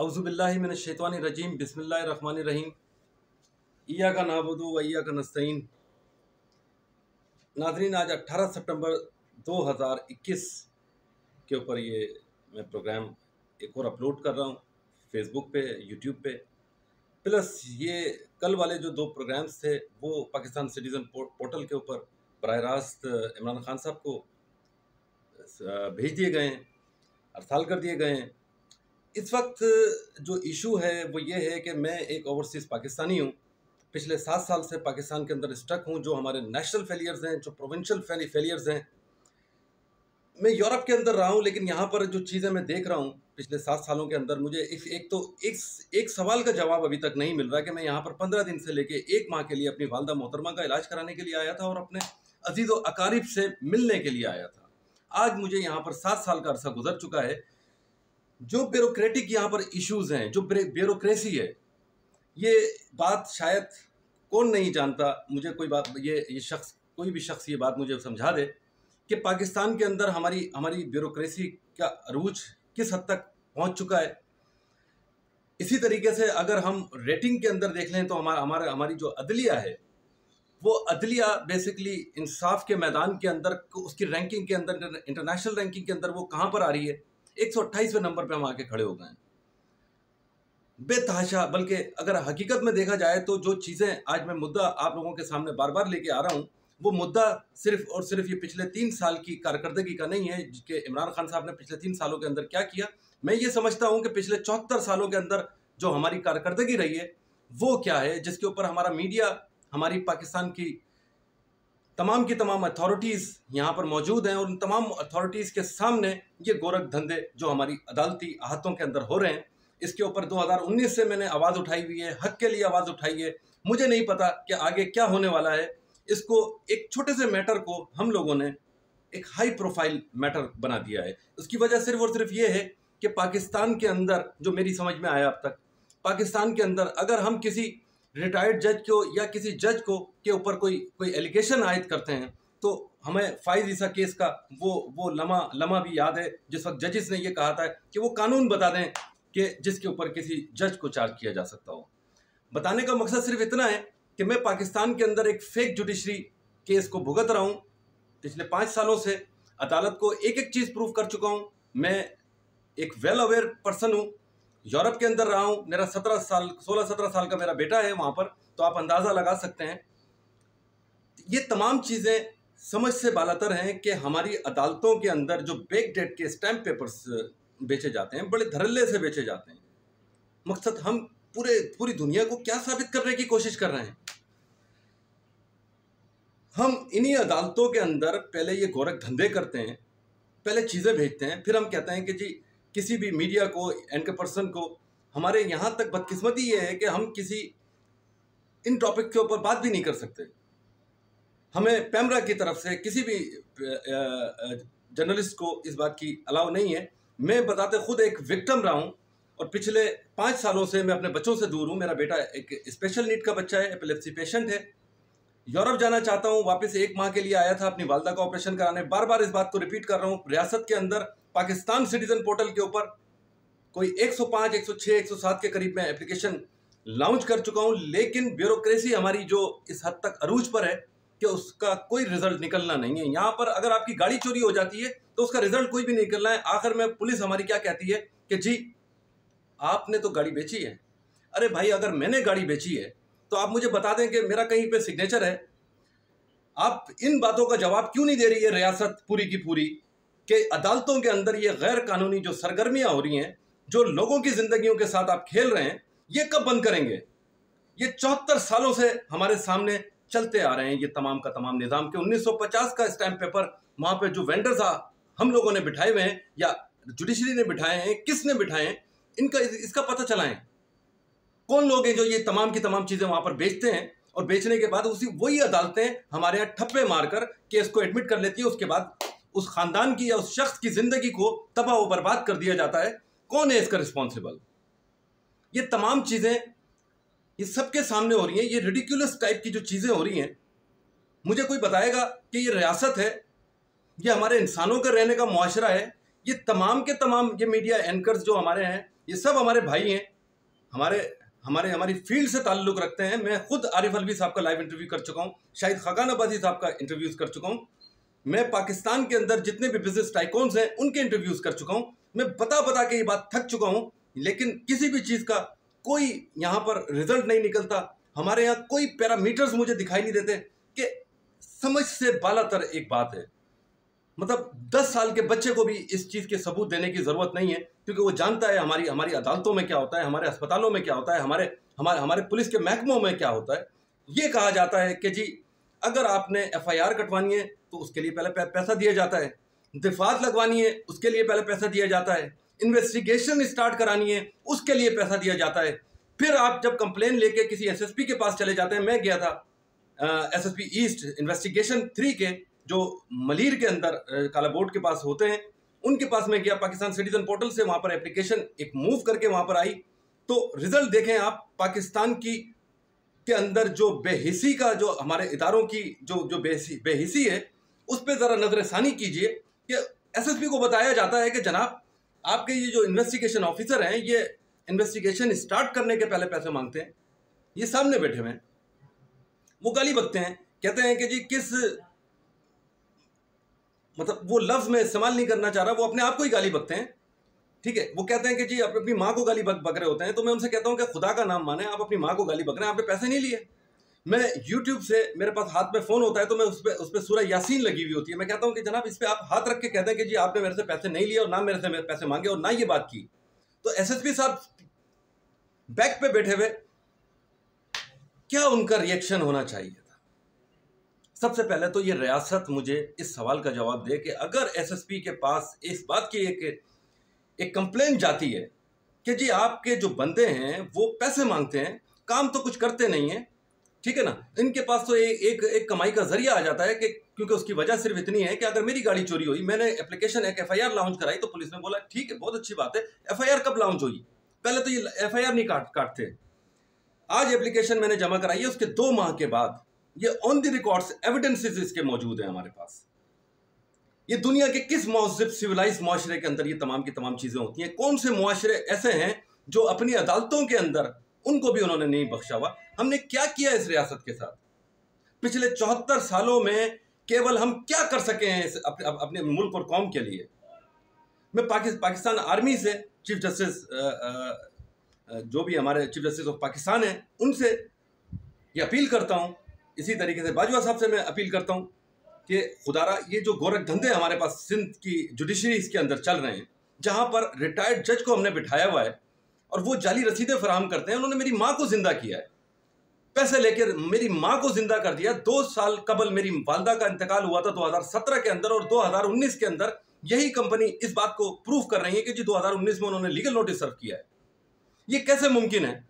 औज़ुबिल्लाहि मिनश्शैतानिर्रजीम बिस्मिल्लाहिर्रहमानिर्रहीम इय्याका नअबुदु व इय्याका नस्तईन। नाज़रीन, आज 18 सितंबर 2021 के ऊपर ये मैं प्रोग्राम एक और अपलोड कर रहा हूँ फेसबुक पे, यूट्यूब पे। प्लस ये कल वाले जो दो प्रोग्राम्स थे वो पाकिस्तान सिटीज़न पोर्टल के ऊपर बराह रास्त इमरान खान साहब को भेज दिए गए हैं, अरसाल कर दिए गए हैं। इस वक्त जो इशू है वो ये है कि मैं एक ओवरसीज़ पाकिस्तानी हूँ, पिछले 7 साल से पाकिस्तान के अंदर स्टक हूँ। जो हमारे नेशनल फेलियर्स हैं, जो प्रोविंशियल फेलियर्स हैं, मैं यूरोप के अंदर रहा हूँ, लेकिन यहाँ पर जो चीज़ें मैं देख रहा हूँ पिछले 7 सालों के अंदर, मुझे एक सवाल का जवाब अभी तक नहीं मिल रहा कि मैं यहाँ पर 15 दिन से लेके 1 माह के लिए अपनी वालदा मोहतरमा का इलाज कराने के लिए आया था और अपने अजीज़ व अकारिब से मिलने के लिए आया था। आज मुझे यहाँ पर 7 साल का अरसा गुजर चुका है। जो ब्यूरोक्रेटिक यहाँ पर इश्यूज़ हैं, जो ब्यूरोक्रेसी है, ये बात शायद कौन नहीं जानता। मुझे कोई भी शख्स ये बात मुझे समझा दे कि पाकिस्तान के अंदर हमारी ब्यूरोक्रेसी का अरूज किस हद तक पहुँच चुका है। इसी तरीके से अगर हम रेटिंग के अंदर देख लें तो हमारी जो अदलिया है, वो अदलिया बेसिकली इंसाफ के मैदान के अंदर उसकी रैंकिंग के अंदर, इंटरनेशनल रैंकिंग के अंदर वो कहाँ पर आ रही है? 128वें नंबर पे हम आके खड़े हो गए हैं बेतहाशा। बल्कि अगर हकीकत में देखा जाए तो जो चीज़ें आज मैं मुद्दा आप लोगों के सामने बार बार लेके आ रहा हूँ, वो मुद्दा सिर्फ और सिर्फ ये पिछले 3 साल की कारकर्दगी का नहीं है कि इमरान खान साहब ने पिछले 3 सालों के अंदर क्या किया। मैं ये समझता हूँ कि पिछले 74 सालों के अंदर जो हमारी कारकर्दगी रही है वो क्या है, जिसके ऊपर हमारा मीडिया, हमारी पाकिस्तान की तमाम अथॉरिटीज़ यहाँ पर मौजूद हैं और उन तमाम अथॉरिटीज़ के सामने ये गोरख धंधे जो हमारी अदालती अहातों के अंदर हो रहे हैं, इसके ऊपर 2019 से मैंने आवाज़ उठाई हुई है, हक के लिए आवाज़ उठाई है। मुझे नहीं पता कि आगे क्या होने वाला है। इसको एक छोटे से मैटर को हम लोगों ने एक हाई प्रोफाइल मैटर बना दिया है। उसकी वजह सिर्फ और सिर्फ ये है कि पाकिस्तान के अंदर, जो मेरी समझ में आया अब तक, पाकिस्तान के अंदर अगर हम किसी रिटायर्ड जज को या किसी जज को के ऊपर कोई एलिगेशन आयद करते हैं तो हमें फाइज ईसा केस का वो लम्हा भी याद है जिस वक्त जजिस ने ये कहा था कि वो कानून बता दें कि जिसके ऊपर किसी जज को चार्ज किया जा सकता हो। बताने का मकसद सिर्फ इतना है कि मैं पाकिस्तान के अंदर एक फेक जुडिशरी केस को भुगत रहा हूँ। पिछले 5 सालों से अदालत को एक चीज़ प्रूव कर चुका हूँ। मैं एक वेल अवेयर पर्सन हूँ, यूरोप के अंदर रहा हूँ, मेरा 16-17 साल का मेरा बेटा है वहाँ पर, तो आप अंदाज़ा लगा सकते हैं। ये तमाम चीज़ें समझ से बालातर हैं कि हमारी अदालतों के अंदर जो बैक डेट के स्टैम्प पेपर्स बेचे जाते हैं, बड़े धड़ल्ले से बेचे जाते हैं। मकसद हम पूरी दुनिया को क्या साबित करने की कोशिश कर रहे हैं? हम इन्हीं अदालतों के अंदर पहले ये गोरख धंधे करते हैं, पहले चीज़ें भेजते हैं, फिर हम कहते हैं कि जी किसी भी मीडिया को, एंकर पर्सन को, हमारे यहाँ तक बदकिस्मती ये है कि हम किसी इन टॉपिक के ऊपर बात भी नहीं कर सकते। हमें पैमरा की तरफ से किसी भी जर्नलिस्ट को इस बात की अलाउ नहीं है। मैं बताते खुद एक विक्टिम रहा हूँ और पिछले 5 सालों से मैं अपने बच्चों से दूर हूँ। मेरा बेटा एक स्पेशल नीड का बच्चा है, एपिलेप्सी पेशेंट है, यूरोप जाना चाहता हूँ, वापस 1 माह के लिए आया था अपनी वालदा का ऑपरेशन कराने। बार बार इस बात को रिपीट कर रहा हूँ। रियासत के अंदर पाकिस्तान सिटीजन पोर्टल के ऊपर कोई 105, 106, 107 के करीब मैं एप्लीकेशन लॉन्च कर चुका हूँ, लेकिन ब्यूरोक्रेसी हमारी जो इस हद तक अरूज पर है कि उसका कोई रिजल्ट निकलना नहीं है। यहाँ पर अगर आपकी गाड़ी चोरी हो जाती है तो उसका रिजल्ट कोई भी नहीं निकलना है। आखिर में पुलिस हमारी क्या कहती है कि जी आपने तो गाड़ी बेची है। अरे भाई, अगर मैंने गाड़ी बेची है तो आप मुझे बता दें कि मेरा कहीं पे सिग्नेचर है। आप इन बातों का जवाब क्यों नहीं दे रही है रियासत पूरी की पूरी कि अदालतों के अंदर ये गैर कानूनी जो सरगर्मियाँ हो रही हैं, जो लोगों की ज़िंदगियों के साथ आप खेल रहे हैं, ये कब बंद करेंगे? ये 74 सालों से हमारे सामने चलते आ रहे हैं ये तमाम का तमाम निज़ाम के 1950 का स्टैम्प पेपर वहाँ पे जो वेंडर्स हम लोगों ने बिठाए हुए हैं या जुडिशरी ने बिठाए हैं, किसने बिठाए हैं, इसका पता चलाएं। कौन लोग हैं जो ये तमाम की तमाम चीज़ें वहाँ पर बेचते हैं और बेचने के बाद वही अदालतें हमारे यहाँ ठप्पे मारकर केस को एडमिट कर लेती है। उसके बाद उस खानदान की या उस शख्स की ज़िंदगी को तबाह व बर्बाद कर दिया जाता है। कौन है इसका रिस्पॉन्सिबल? ये तमाम चीज़ें ये सबके सामने हो रही हैं। ये रिडिकुलस टाइप की जो चीज़ें हो रही हैं, मुझे कोई बताएगा कि ये रियासत है, ये हमारे इंसानों का रहने का मुआशरा है, ये तमाम के तमाम ये मीडिया एंकर्स जो हमारे हैं, ये सब हमारे भाई हैं, हमारी फील्ड से ताल्लुक रखते हैं। मैं खुद आरिफ अलवी साहब का लाइव इंटरव्यू कर चुका हूँ, शाहिद खाकान अब्बासी साहब का इंटरव्यूज कर चुका हूँ, मैं पाकिस्तान के अंदर जितने भी बिजनेस टाइकॉन्स हैं उनके इंटरव्यूज कर चुका हूँ। मैं बता के ये बात थक चुका हूँ, लेकिन किसी भी चीज़ का कोई यहाँ पर रिजल्ट नहीं निकलता। हमारे यहाँ कोई पैरामीटर्स मुझे दिखाई नहीं देते कि समझ से बालातर एक बात है। मतलब 10 साल के बच्चे को भी इस चीज़ के सबूत देने की ज़रूरत नहीं है, क्योंकि वो जानता है हमारी अदालतों में क्या होता है, हमारे अस्पतालों में क्या होता है, हमारे पुलिस के महकमों में क्या होता है। ये कहा जाता है कि जी अगर आपने FIR कटवानी है तो उसके लिए पहले पैसा दिया जाता है, दफात लगवानी है उसके लिए पहले पैसा दिया जाता है, इन्वेस्टिगेशन स्टार्ट करानी है उसके लिए पैसा दिया जाता है। फिर आप जब कंप्लेन लेके किसी SSP के पास चले जाते हैं, मैं गया था SSP ईस्ट इन्वेस्टिगेशन 3 के जो मलीर के अंदर काला बोर्ड के पास होते हैं, उनके पास में गया, पाकिस्तान सिटीजन पोर्टल से वहाँ पर एप्लीकेशन एक मूव करके वहाँ पर आई। तो रिजल्ट देखें आप, पाकिस्तान की के अंदर जो बेहिसी का, जो हमारे इदारों की जो बेहिसी है, उस पर ज़रा नजरसानी कीजिए कि SSP को बताया जाता है कि जनाब आपके ये जो इन्वेस्टिगेशन ऑफिसर हैं, ये इन्वेस्टिगेशन स्टार्ट करने के पहले पैसे मांगते हैं। ये सामने बैठे हुए हैं, वो गाली बकते हैं, कहते हैं कि जी किस, मतलब वो लफ्ज़ में इस्तेमाल नहीं करना चाह रहा, वो अपने आप को ही गाली बकते हैं। ठीक है, वो कहते हैं कि जी आप अपनी माँ को गाली बक रहे होते हैं। तो मैं उनसे कहता हूँ कि खुदा का नाम माने, आप अपनी माँ को गाली बक रहे हैं, आपने पैसे नहीं लिए। मैं YouTube से, मेरे पास हाथ में फ़ोन होता है तो मैं उस पर सूरह यासीन लगी हुई होती है, मैं कहता हूँ कि जनाब इस पर आप हाथ रख के कहते हैं कि जी आपने मेरे से पैसे नहीं लिए और ना मेरे से पैसे मांगे और ना ये बात की। तो SSP साहब बैक पे बैठे हुए, क्या उनका रिएक्शन होना चाहिए था? सबसे पहले तो ये रियासत मुझे इस सवाल का जवाब दे कि अगर SSP के पास इस बात की एक कंप्लेंट जाती है कि जी आपके जो बंदे हैं वो पैसे मांगते हैं, काम तो कुछ करते नहीं है, ठीक है ना, इनके पास तो एक कमाई का जरिया आ जाता है कि क्योंकि उसकी वजह सिर्फ इतनी है कि अगर मेरी गाड़ी चोरी हुई, मैंने एप्लीकेशन एक FIR लॉन्च कराई तो पुलिस ने बोला ठीक है बहुत अच्छी बात है, FIR कब लॉन्च हुई? पहले तो ये FIR नहीं काटते। आज एप्लीकेशन मैंने जमा कराई है, उसके 2 माह के बाद ये ऑन द रिकॉर्ड्स एविडेंसेस इसके मौजूद हैं हमारे पास। ये दुनिया के किस महज़ब सिविलाइज्ड माशरे के अंदर ये तमाम की तमाम चीज़ें होती हैं? कौन से मुआशरे ऐसे हैं जो अपनी अदालतों के अंदर उनको भी उन्होंने नहीं बख्शा हुआ? हमने क्या किया इस रियासत के साथ पिछले 74 सालों में? केवल हम क्या कर सके हैं अपने मुल्क और कौम के लिए? मैं पाकिस्तान आर्मी से चीफ जस्टिस जो भी हमारे चीफ जस्टिस ऑफ पाकिस्तान हैं उनसे ये अपील करता हूँ, इसी तरीके से बाजवा साहब से मैं अपील करता हूँ कि खुदारा ये जो गोरख धंधे हमारे पास सिंध की जुडिशरी इसके अंदर चल रहे हैं, जहाँ पर रिटायर्ड जज को हमने बिठाया हुआ है और वो जाली रसीदें फराहम करते हैं। उन्होंने मेरी माँ को जिंदा किया है, पैसे लेकर मेरी माँ को जिंदा कर दिया। 2 साल कबल मेरी वालदा का इंतकाल हुआ था 2017 के अंदर, और 2019 के अंदर यही कंपनी इस बात को प्रूफ कर रही है कि जी 2019 में उन्होंने लीगल नोटिस सर्व किया है। ये कैसे मुमकिन है?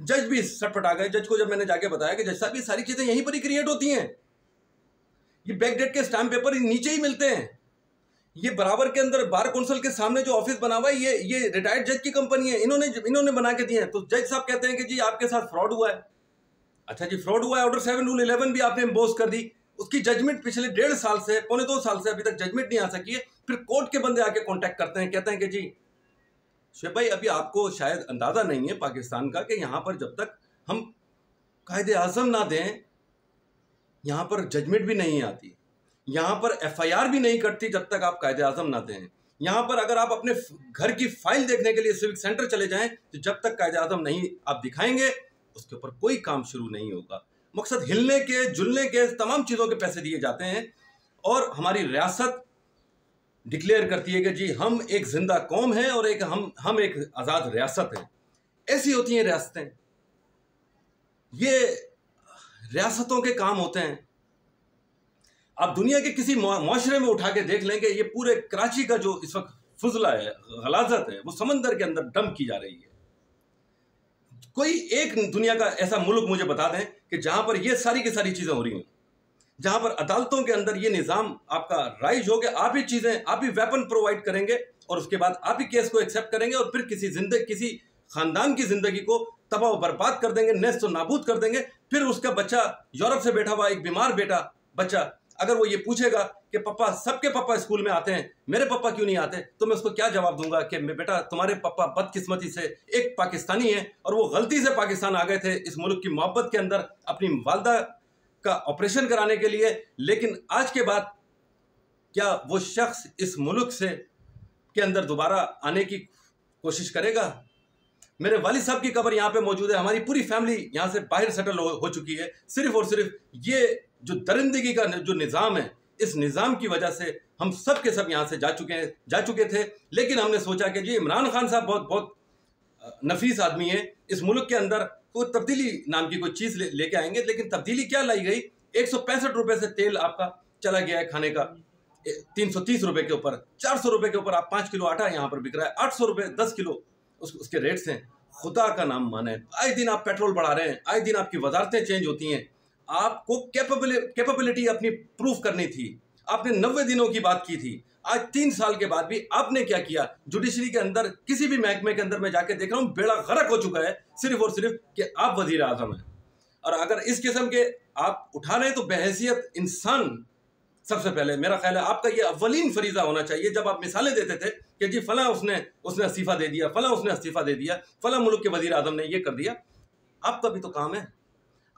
जज भी सटपटा गए। जज को जब मैंने जाके बताया कि जज साहब ये सारी चीजें यहीं पर ही क्रिएट होती हैं, ये बैकडेट के स्टैम्प पेपर नीचे ही मिलते हैं, ये बराबर के अंदर बार काउंसिल के सामने जो ऑफिस बना हुआ है ये रिटायर्ड जज की कंपनी है, इन्होंने बना के दिए हैं। तो जज साहब कहते हैं कि जी आपके साथ फ्रॉड हुआ है। अच्छा जी फ्रॉड हुआ है, ऑर्डर 7 रूल 11 भी आपने इम्पोज कर दी, उसकी जजमेंट पिछले 1.5 साल से, पौने 2 साल से अभी तक जजमेंट नहीं आ सकी है। फिर कोर्ट के बंदे आके कॉन्टैक्ट करते हैं, कहते हैं कि जी शुएब भाई अभी आपको शायद अंदाजा नहीं है पाकिस्तान का कि यहाँ पर जब तक हम कायदे आज़म ना दें, यहाँ पर जजमेंट भी नहीं आती, यहाँ पर FIR भी नहीं कटती जब तक आप कायदे आज़म ना दें। यहाँ पर अगर आप अपने घर की फाइल देखने के लिए सिविक सेंटर चले जाएं तो जब तक कायदे आज़म नहीं आप दिखाएंगे उसके ऊपर कोई काम शुरू नहीं होगा। मकसद हिलने के जुलने के तमाम चीज़ों के पैसे दिए जाते हैं और हमारी रियासत डिक्लेयर करती है कि जी हम एक जिंदा कौम हैं और हम एक आज़ाद रियासत हैं। ऐसी होती हैं रियासतें, ये रियासतों के काम होते हैं। आप दुनिया के किसी मुआशरे में उठा के देख लेंगे, ये पूरे कराची का जो इस वक्त फुजला है, गलाजत है, वो समंदर के अंदर डंप की जा रही है। कोई एक दुनिया का ऐसा मुल्क मुझे बता दें कि जहां पर ये सारी की सारी चीजें हो रही हैं, जहां पर अदालतों के अंदर ये निज़ाम आपका राइज हो गया, आप ही चीजें, आप ही वेपन प्रोवाइड करेंगे और उसके बाद आप ही केस को एक्सेप्ट करेंगे और फिर किसी खानदान की जिंदगी को तबाह बर्बाद कर देंगे, नेस्त नाबूद कर देंगे। फिर उसका बच्चा यूरोप से बैठा हुआ एक बीमार बच्चा अगर वो ये पूछेगा कि पापा, सबके पापा स्कूल में आते हैं, मेरे पापा क्यों नहीं आते, तो मैं उसको क्या जवाब दूंगा कि बेटा तुम्हारे पापा बदकिस्मती से एक पाकिस्तानी है और वो गलती से पाकिस्तान आ गए थे इस मुल्क की मोहब्बत के अंदर अपनी वालदा का ऑपरेशन कराने के लिए, लेकिन आज के बाद क्या वो शख्स इस मुल्क से के अंदर दोबारा आने की कोशिश करेगा? मेरे वालिद साहब की कब्र यहाँ पे मौजूद है, हमारी पूरी फैमिली यहाँ से बाहर सेटल हो चुकी है, सिर्फ और सिर्फ ये जो दरिंदगी का जो निज़ाम है, इस निज़ाम की वजह से हम सब के सब यहाँ से जा चुके थे। लेकिन हमने सोचा कि जी इमरान खान साहब बहुत बहुत नफीस आदमी है, इस मुल्क के अंदर कोई तब्दीली नाम की कोई चीज़ लेके आएंगे। लेकिन तब्दीली क्या लाई गई? 165 रुपये से तेल आपका चला गया है खाने का 330 रुपये के ऊपर, 400 रुपये के ऊपर आप 5 किलो आटा यहाँ पर बिक रहा है, 800 रुपये 10 किलो उसके रेट्स हैं। खुदा का नाम माने, आए दिन आप पेट्रोल बढ़ा रहे हैं, आए दिन आपकी वजारतें चेंज होती हैं। आपको कैपेबिलिटी अपनी प्रूफ करनी थी, आपने 90 दिनों की बात की थी, आज 3 साल के बाद भी आपने क्या किया? जुडिशरी के अंदर किसी भी महकमे के अंदर मैं जाके देख रहा हूँ बेड़ा गर्क हो चुका है, सिर्फ और सिर्फ कि आप वजीर आजम हैं। और अगर इस किस्म के आप उठा रहे हैं तो बहैसियत इंसान सबसे पहले मेरा ख्याल है आपका ये अव्वलीन फरीजा होना चाहिए। जब आप मिसालें देते थे कि जी फला उसने इस्तीफा दे दिया, फला उसने इस्तीफा दे दिया, फला मुल्क के वजीर आजम ने ये कर दिया, आपका भी तो काम है।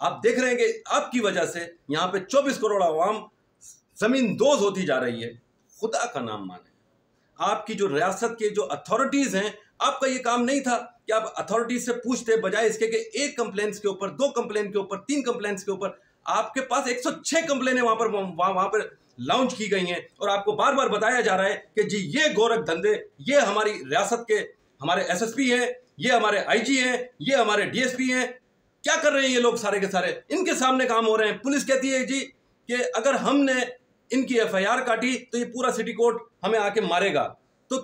आप देख रहे हैं कि आपकी वजह से यहाँ पे 24 करोड़ आवाम जमीन दोज होती जा रही है। खुदा का नाम माने, आपकी जो रियासत के जो अथॉरिटीज हैं, आपका ये काम नहीं था कि आप अथॉरिटीज से पूछते, बजाय इसके कि 1 कंप्लेंट्स के ऊपर, 2 कंप्लेंट के ऊपर, 3 कंप्लेंट्स के ऊपर आपके पास 106 कंप्लेनें वहां पर लॉन्च की गई हैं और आपको बार बार बताया जा रहा है कि जी ये गोरख धंधे, ये हमारी रियासत के हमारे एसएसपी हैं, ये हमारे आईजी हैं, ये हमारे डीएसपी हैं। क्या कर रहे हैं ये लोग सारे के सारे? इनके सामने काम हो रहे हैं। पुलिस कहती है जी कि अगर हमने इनकी एफआईआर काटी तो ये पूरा सिटी कोर्ट हमें आके मारेगा। तो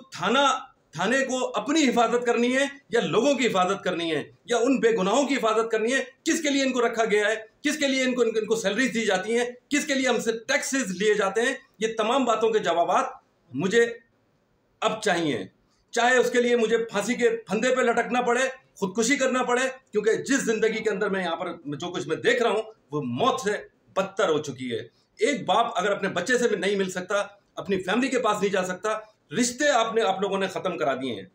थाने को अपनी हिफाजत करनी है या लोगों की हिफाजत करनी है या उन बेगुनाहों की हिफाजत करनी है? किसके लिए इनको रखा गया है? किसके लिए इनको सैलरीज दी जाती हैं? किसके लिए हमसे टैक्सेस लिए जाते हैं? ये तमाम बातों के जवाबात मुझे अब चाहिए, चाहे उसके लिए मुझे फांसी के फंदे पे लटकना पड़े, खुदकुशी करना पड़े, क्योंकि जिस जिंदगी के अंदर मैं यहाँ पर जो कुछ मैं देख रहा हूँ वो मौत से बदतर हो चुकी है। एक बाप अगर अपने बच्चे से भी नहीं मिल सकता, अपनी फैमिली के पास नहीं जा सकता, रिश्ते आप लोगों ने खत्म करा दिए हैं।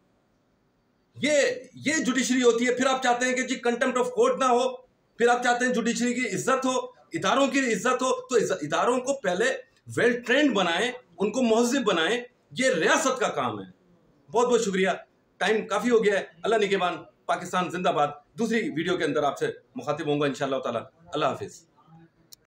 ये जुडिशरी होती है। फिर आप चाहते हैं कि जी कंटेम्प्ट ऑफ कोर्ट ना हो, फिर आप चाहते हैं जुडिशरी की इज्जत हो, इदारों की इज्जत हो। तो इदारों को पहले वेल ट्रेंड बनाएं, उनको मुहज़्ज़िब बनाएं, ये रियासत का काम है। बहुत बहुत शुक्रिया, टाइम काफ़ी हो गया है। अल्लाह निगहबान, पाकिस्तान जिंदाबाद। दूसरी वीडियो के अंदर आपसे मुखातिब होऊंगा इंशाअल्लाह ताला। अल्लाह हाफिज़।